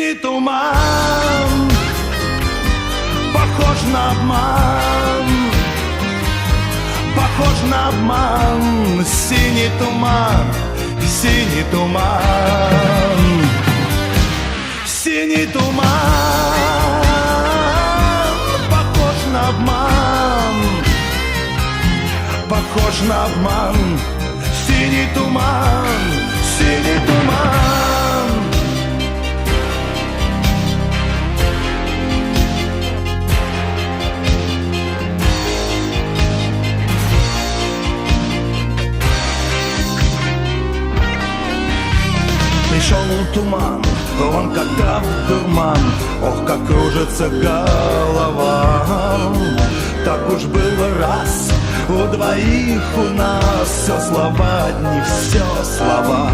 Синий туман, похож на обман, похож на обман. Синий туман, синий туман, синий туман, похож на обман, похож на обман. Синий туман, синий туман. Пришел туман, он как трав дурман, ох, как кружится голова. Так уж было раз, у двоих у нас все слова одни, все слова.